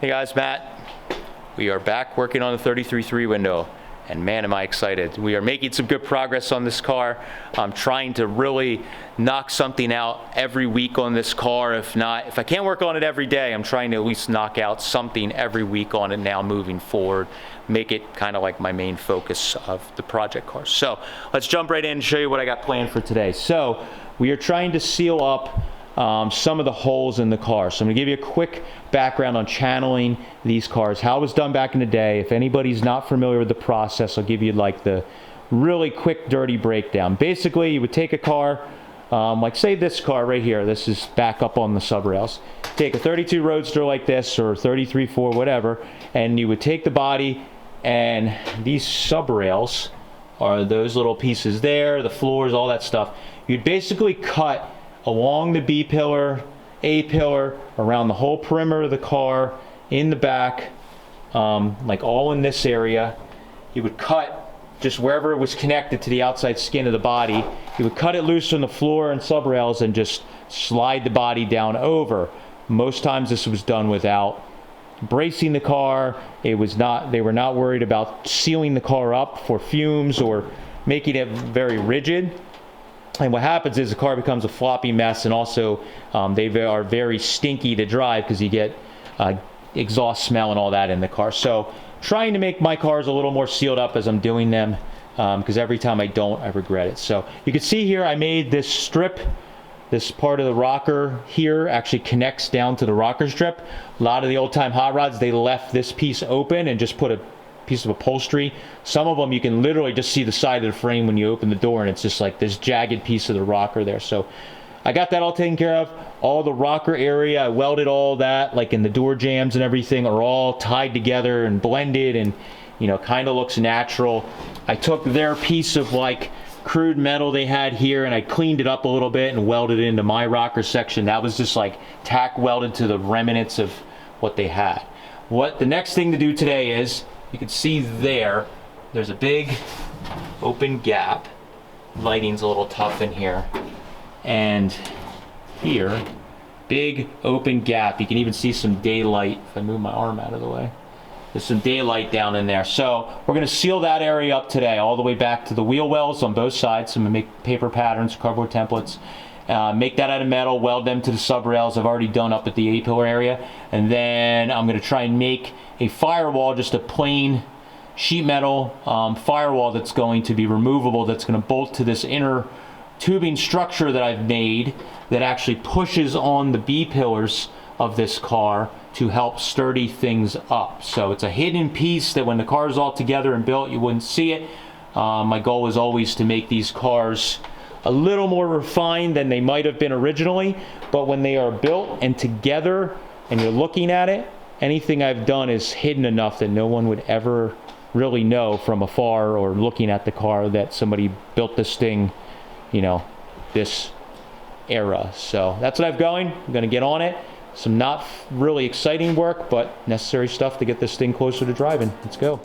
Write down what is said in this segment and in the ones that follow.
Hey guys, Matt. We are back working on the 33.3 window, and man am I excited. We are making some good progress on this car. I'm trying to really knock something out every week on this car. If I can't work on it every day, I'm trying to at least knock out something every week on it now moving forward. Make it kind of like my main focus of the project car. So let's jump right in and show you what I got planned for today. So we are trying to seal up some of the holes in the car. So I'm going to give you a quick background on channeling these cars, how it was done back in the day. If anybody's not familiar with the process, I'll give you like the really quick, dirty breakdown. Basically, you would take a car, like say this car right here, this is back up on the sub rails. Take a 32 Roadster like this, or 33.4, whatever, and you would take the body, and these sub rails are those little pieces there, the floors, all that stuff. You'd basically cut along the B pillar, A pillar, around the whole perimeter of the car, in the back, like all in this area. You would cut just wherever it was connected to the outside skin of the body. You would cut it loose on the floor and sub rails and just slide the body down over. Most times this was done without bracing the car. They were not worried about sealing the car up for fumes or making it very rigid. And what happens is the car becomes a floppy mess, and also they are very stinky to drive because you get exhaust smell and all that in the car. So trying to make my cars a little more sealed up as I'm doing them, because every time I don't, I regret it. So you can see here I made this strip. This part of the rocker here actually connects down to the rocker strip. A lot of the old time hot rods, they left this piece open and just put a piece of upholstery. Some of them you can literally just see the side of the frame when you open the door, and it's just like this jagged piece of the rocker there. So I got that all taken care of. All the rocker area, I welded all that, like in the door jambs and everything, are all tied together and blended, and you know, kind of looks natural. I took their piece of like crude metal they had here, and I cleaned it up a little bit and welded it into my rocker section. That was just like tack welded to the remnants of what they had. What the next thing to do today is, you can see there's a big open gap. Lighting's a little tough in here. And here, big open gap. You can even see some daylight if I move my arm out of the way. There's some daylight down in there. So we're going to seal that area up today, all the way back to the wheel wells on both sides. So I'm going to make paper patterns, cardboard templates. Make that out of metal, weld them to the sub rails I've already done up at the A-pillar area. And then I'm going to try and make a firewall, just a plain sheet metal firewall that's going to be removable, that's going to bolt to this inner tubing structure that I've made that actually pushes on the B-pillars of this car to help sturdy things up. So it's a hidden piece that when the car is all together and built, you wouldn't see it. My goal is always to make these cars a little more refined than they might have been originally, but when they are built and together and you're looking at it, anything I've done is hidden enough that no one would ever really know from afar or looking at the car that somebody built this thing, you know, this era. So that's what I've going. I'm going to get on it. Some not really exciting work, but necessary stuff to get this thing closer to driving. Let's go.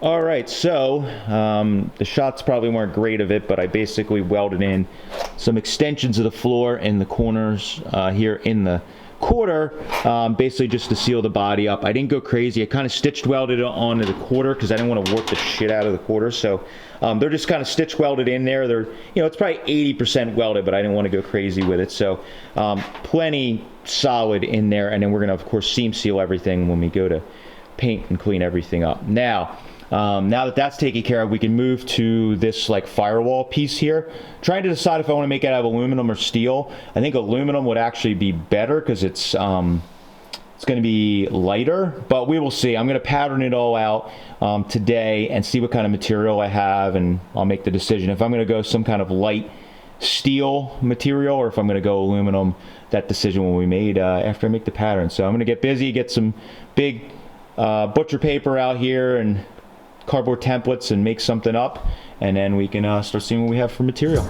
All right, so the shots probably weren't great of it, but I basically welded in some extensions of the floor in the corners here in the quarter, basically just to seal the body up. I didn't go crazy. I kind of stitched welded it onto the quarter because I didn't want to warp the shit out of the quarter. So they're just kind of stitch welded in there. They're, you know, it's probably 80% welded, but I didn't want to go crazy with it. So plenty solid in there, and then we're gonna of course seam seal everything when we go to paint and clean everything up. Now that that's taken care of, we can move to this like firewall piece here. Trying to decide if I want to make it out of aluminum or steel. I think aluminum would actually be better because it's going to be lighter, but we will see. I'm going to pattern it all out today and see what kind of material I have, and I'll make the decision if I'm going to go some kind of light steel material or if I'm going to go aluminum. That decision will be made after I make the pattern. So I'm going to get busy, get some big butcher paper out here and cardboard templates and make something up, and then we can start seeing what we have for material.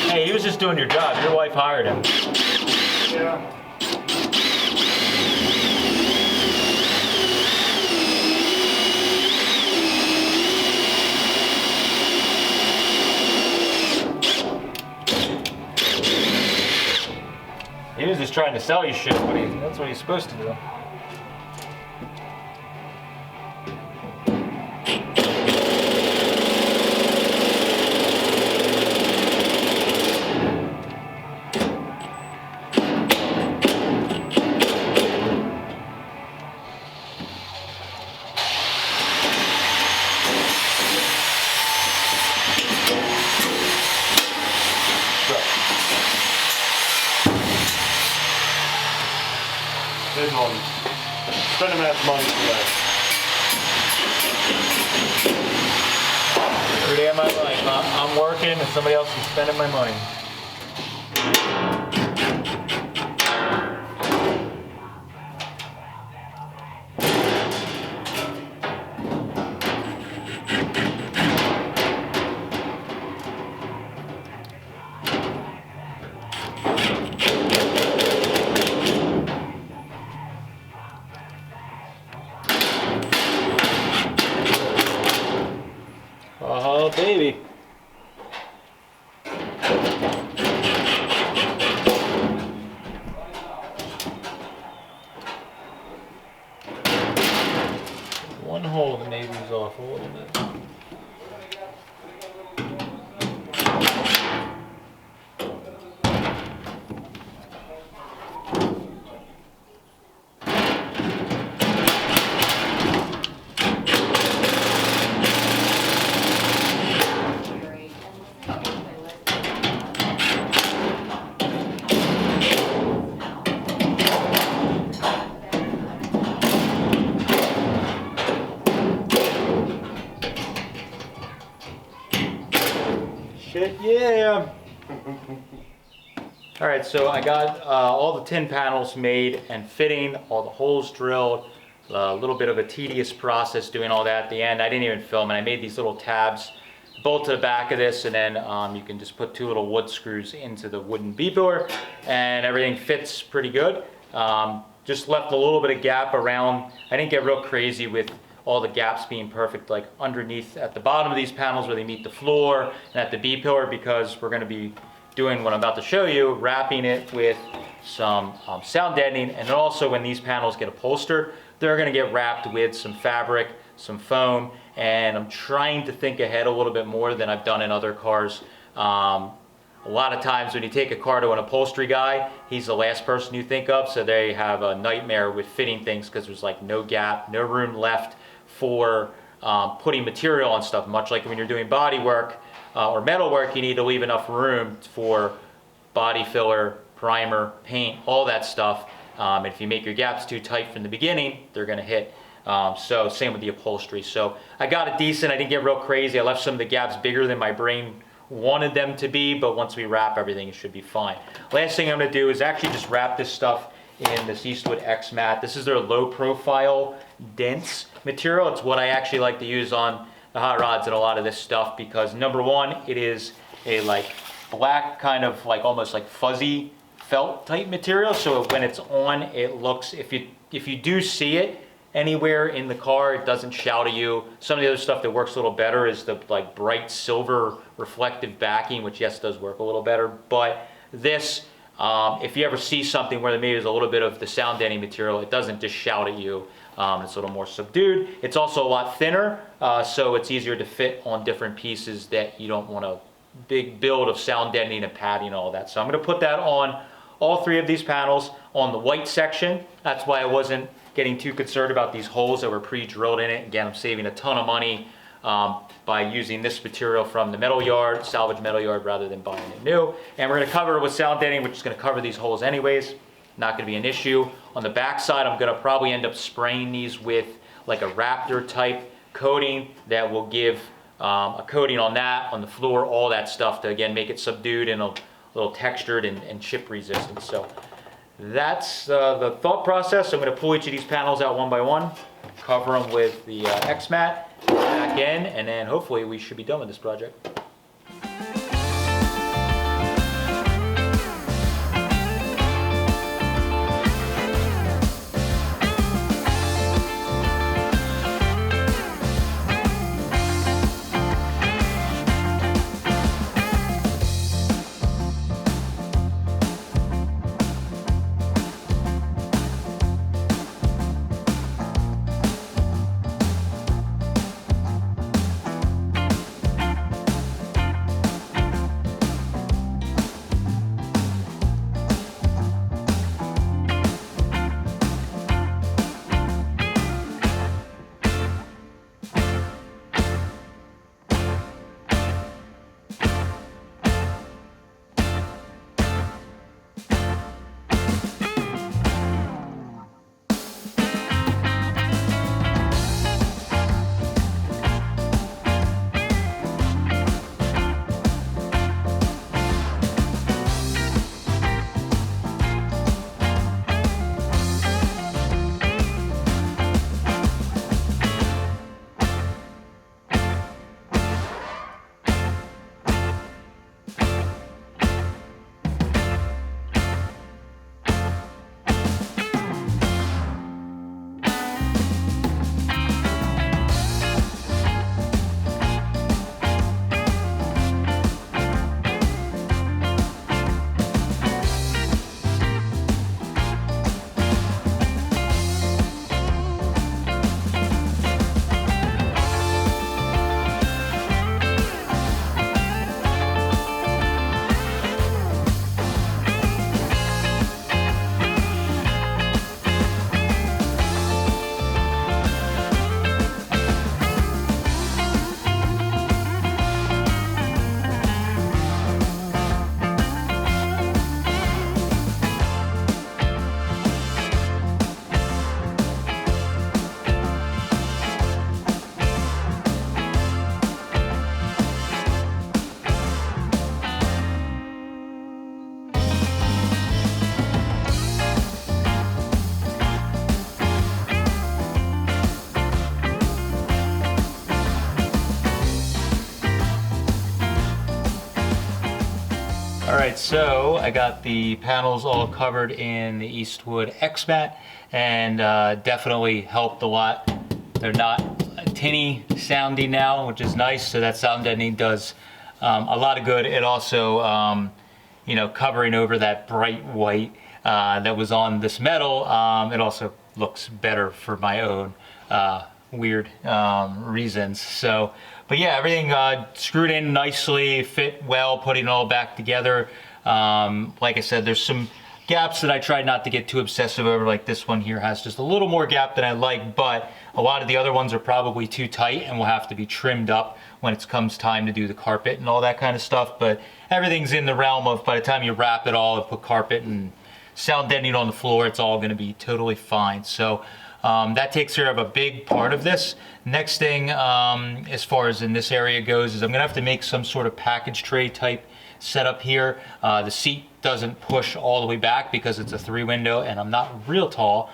Hey, he was just doing your job. Your wife hired him. Yeah. He was just trying to sell you shit, but that's what he's supposed to do. Good one. Spending that money today. Every day of my life, I'm working and somebody else is spending my money. Oh, baby. One hole, the Navy's off a little bit. Shit, yeah. All right, so I got all the tin panels made and fitting, all the holes drilled, a little bit of a tedious process doing all that at the end. I didn't even film it. I made these little tabs bolt to the back of this, and then you can just put two little wood screws into the wooden B-pillar, and everything fits pretty good. Just left a little bit of gap around. I didn't get real crazy with all the gaps being perfect, like underneath at the bottom of these panels where they meet the floor and at the B-pillar, because we're gonna be doing what I'm about to show you, wrapping it with some sound deadening, and then also when these panels get upholstered, they're gonna get wrapped with some fabric, some foam, and I'm trying to think ahead a little bit more than I've done in other cars. A lot of times when you take a car to an upholstery guy, he's the last person you think of, so they have a nightmare with fitting things because there's like no gap, no room left for putting material on stuff, much like when you're doing body work or metal work, you need to leave enough room for body filler, primer, paint, all that stuff. And if you make your gaps too tight from the beginning, they're gonna hit. So same with the upholstery. So I got it decent, I didn't get real crazy. I left some of the gaps bigger than my brain wanted them to be, but once we wrap everything, it should be fine. Last thing I'm gonna do is actually just wrap this stuff in this Eastwood X Mat. This is their low profile, dense material. It's what I actually like to use on the hot rods and a lot of this stuff, because number one, it is a like black kind of like almost like fuzzy felt type material. So when it's on, it looks, if you do see it anywhere in the car, it doesn't shout at you. Some of the other stuff that works a little better is the like bright silver reflective backing, which yes, does work a little better. But this, if you ever see something where maybe there's a little bit of the sound deadening material, it doesn't just shout at you. It's a little more subdued. It's also a lot thinner, so it's easier to fit on different pieces that you don't want a big build of sound deadening and padding and all that. So I'm going to put that on all three of these panels on the white section. That's why I wasn't getting too concerned about these holes that were pre-drilled in it. Again, I'm saving a ton of money by using this material from the metal yard, salvage metal yard, rather than buying it new. And we're going to cover it with sound deadening, which is going to cover these holes anyways. Not going to be an issue. On the back side, I'm going to probably end up spraying these with like a Raptor type coating that will give a coating on that, on the floor, all that stuff to again make it subdued and a little textured and chip resistant. So that's the thought process. I'm going to pull each of these panels out one by one, cover them with the X-Mat, back in, and then hopefully we should be done with this project. Alright, so I got the panels all covered in the Eastwood X-Mat, and definitely helped a lot. They're not tinny sounding now, which is nice, so that sound deadening does a lot of good. It also, you know, covering over that bright white that was on this metal, it also looks better for my own weird reasons. So, but yeah, everything screwed in nicely, fit well, putting it all back together. Like I said, there's some gaps that I tried not to get too obsessive over. Like this one here has just a little more gap than I like, but a lot of the other ones are probably too tight and will have to be trimmed up when it comes time to do the carpet and all that kind of stuff. But everything's in the realm of, by the time you wrap it all and put carpet and sound deadening on the floor, it's all going to be totally fine. So that takes care of a big part of this. Next thing, as far as in this area goes, is I'm gonna have to make some sort of package tray type setup here. The seat doesn't push all the way back because it's a 3 window and I'm not real tall.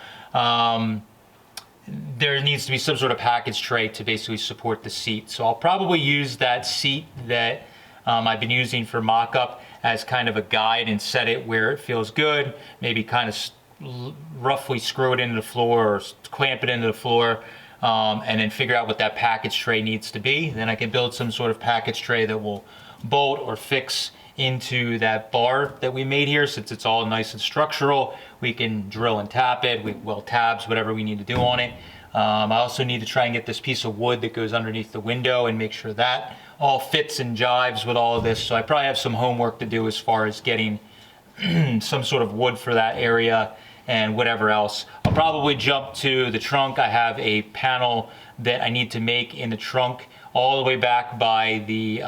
there needs to be some sort of package tray to basically support the seat. So I'll probably use that seat that I've been using for mock-up as kind of a guide and set it where it feels good, maybe kind of roughly screw it into the floor or clamp it into the floor, and then figure out what that package tray needs to be. Then I can build some sort of package tray that will bolt or fix into that bar that we made here. Since it's all nice and structural, we can drill and tap it, we weld tabs, whatever we need to do on it. I also need to try and get this piece of wood that goes underneath the window and make sure that all fits and jives with all of this. So I probably have some homework to do as far as getting some sort of wood for that area and whatever else. I'll probably jump to the trunk. I have a panel that I need to make in the trunk all the way back by the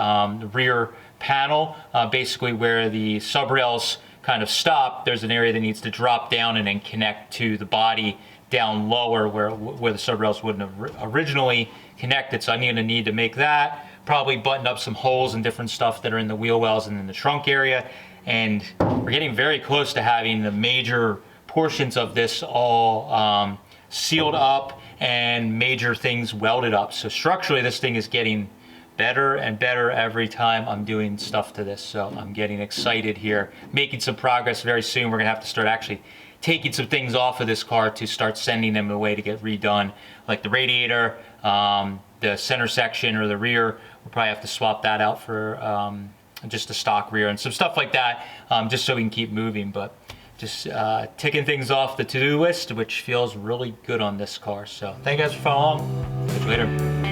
rear panel, basically where the sub rails kind of stop. There's an area that needs to drop down and then connect to the body down lower where the sub rails wouldn't have originally connected. So I'm going to need to make that, probably button up some holes and different stuff that are in the wheel wells and in the trunk area. And we're getting very close to having the major portions of this all sealed up and major things welded up. So structurally, this thing is getting better and better every time I'm doing stuff to this. So I'm getting excited here, making some progress. Very soon we're gonna have to start actually taking some things off of this car to start sending them away to get redone, like the radiator, the center section or the rear. We'll probably have to swap that out for just a stock rear and some stuff like that, just so we can keep moving. But just ticking things off the to-do list, which feels really good on this car. So thank you guys for following along. Catch you later.